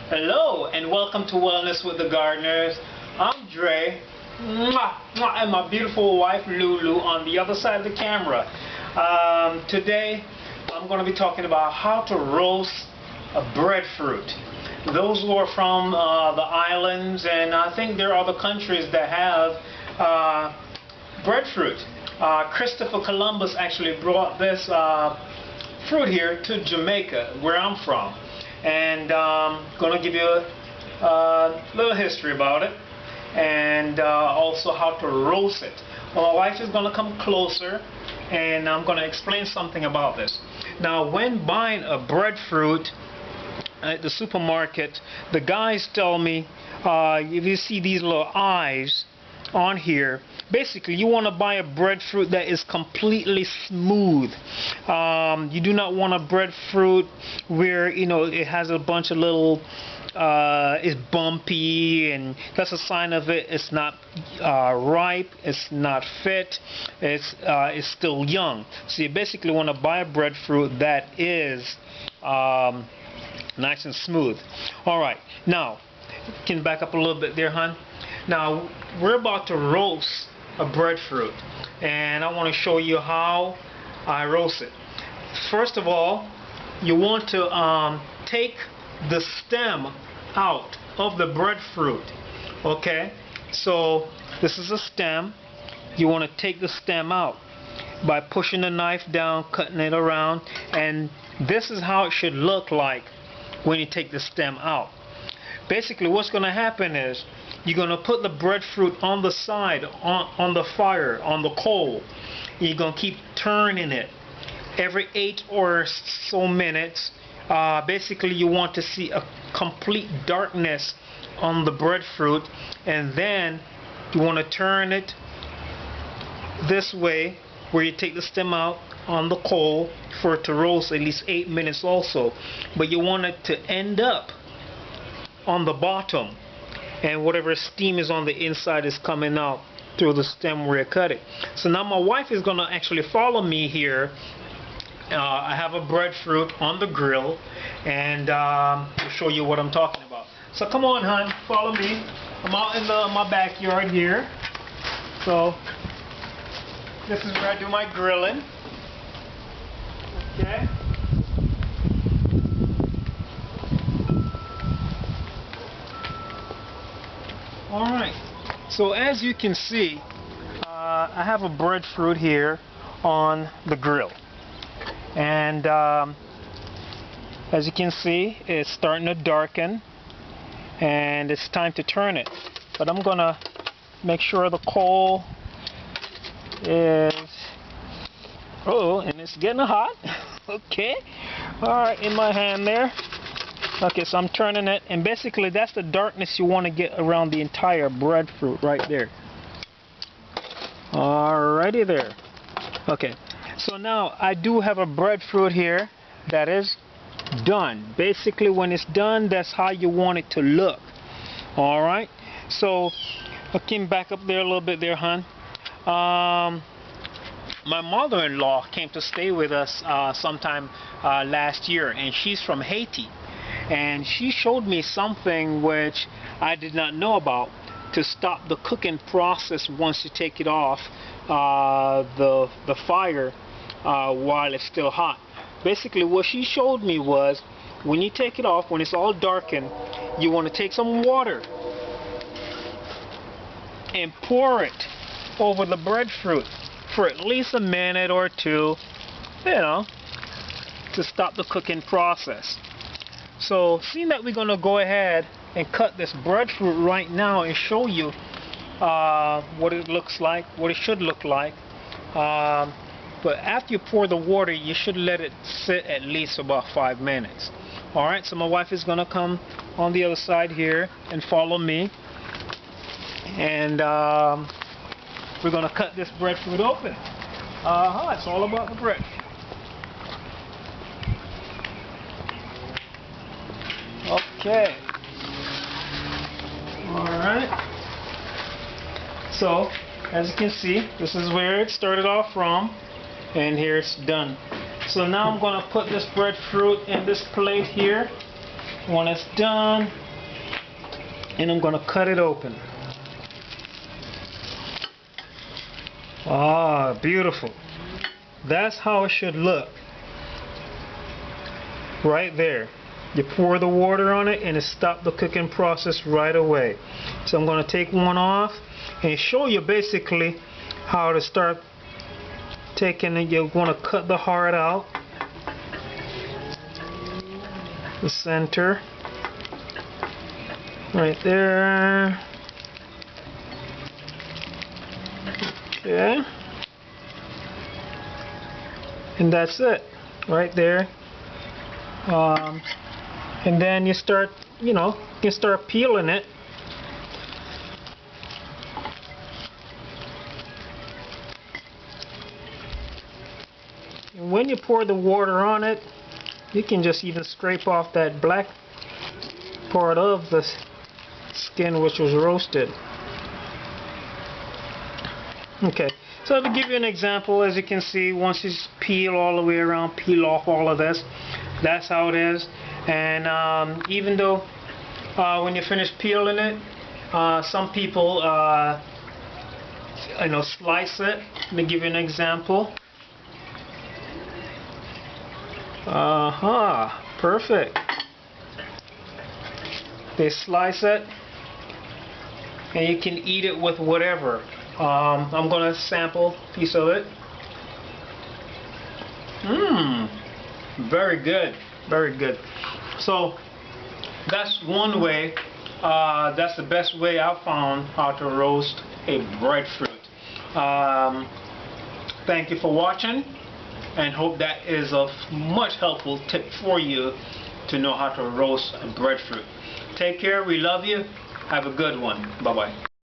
Hello and welcome to Wellness with the Gardeners. I'm Dre, and my beautiful wife Lulu on the other side of the camera. Today I'm going to be talking about how to roast a breadfruit. Those who are from the islands, and I think there are other countries that have breadfruit. Christopher Columbus actually brought this fruit here to Jamaica, where I'm from. And I'm going to give you a little history about it, and also how to roast it. Well, my wife is going to come closer, and I'm going to explain something about this. Now, when buying a breadfruit at the supermarket, the guys tell me, if you see these little eyes on here, basically you want to buy a breadfruit that is completely smooth. You do not want a breadfruit where it has a bunch of little it's bumpy, and that's a sign of it's not ripe, it's not fit, it's still young. So you basically want to buy a breadfruit that is nice and smooth. Alright, now can you back up a little bit there, hon? Now we're about to roast a breadfruit, and I want to show you how I roast it. First of all, you want to take the stem out of the breadfruit. Okay, so this is a stem. You want to take the stem out by pushing the knife down, cutting it around, and this is how it should look like when you take the stem out. Basically what's going to happen is you're going to put the breadfruit on the side, on the fire, on the coal. You're going to keep turning it every 8 or so minutes. Basically you want to see a complete darkness on the breadfruit, and then you want to turn it this way where you take the stem out on the coal for it to roast at least 8 minutes also. But you want it to end up on the bottom, and whatever steam is on the inside is coming out through the stem where you cut it. So now my wife is going to actually follow me here. I have a breadfruit on the grill, and I'll show you what I'm talking about. So come on, hon, follow me. I'm out in my backyard here. So this is where I do my grilling. Okay. Alright, so as you can see, I have a breadfruit here on the grill, and as you can see, it's starting to darken, and it's time to turn it. But I'm gonna make sure the coal is and it's getting hot. Okay, alright, in my hand there. Okay, so I'm turning it, and basically that's the darkness you want to get around the entire breadfruit right there. Alrighty there. Okay, so now I do have a breadfruit here that is done. Basically when it's done, that's how you want it to look. Alright, so I came back up there a little bit there, hon. My mother-in-law came to stay with us sometime last year, and she's from Haiti. And she showed me something which I did not know about to stop the cooking process once you take it off the fire while it's still hot. Basically what she showed me was, when you take it off, when it's all darkened, you want to take some water and pour it over the breadfruit for at least a minute or two, to stop the cooking process. So seeing that we're going to go ahead and cut this breadfruit right now and show you what it looks like, what it should look like. But after you pour the water, you should let it sit at least about 5 minutes. Alright, so my wife is going to come on the other side here and follow me. And we're going to cut this breadfruit open. It's all about the bread. Okay. Alright. So, as you can see, this is where it started off from, and here it's done. So now I'm going to put this breadfruit in this plate here, when it's done, and I'm gonna cut it open. Ah, beautiful. That's how it should look. Right there. You pour the water on it and it stops the cooking process right away. So I'm going to take one off and show you basically how to start taking it. You're going to cut the heart out, the center, right there. Okay. And that's it, right there. And then you start, you can start peeling it. And when you pour the water on it, you can just even scrape off that black part of the skin which was roasted. Okay, so to give you an example, as you can see, once you peel all the way around, peel off all of this, that's how it is. And even though when you finish peeling it, some people slice it. Let me give you an example. Perfect. They slice it and you can eat it with whatever. I'm gonna sample a piece of it. Very good, very good. So that's one way. That's the best way I've found how to roast a breadfruit. Thank you for watching, and hope that is a much helpful tip for you to know how to roast a breadfruit. Take care. We love you. Have a good one. Bye bye.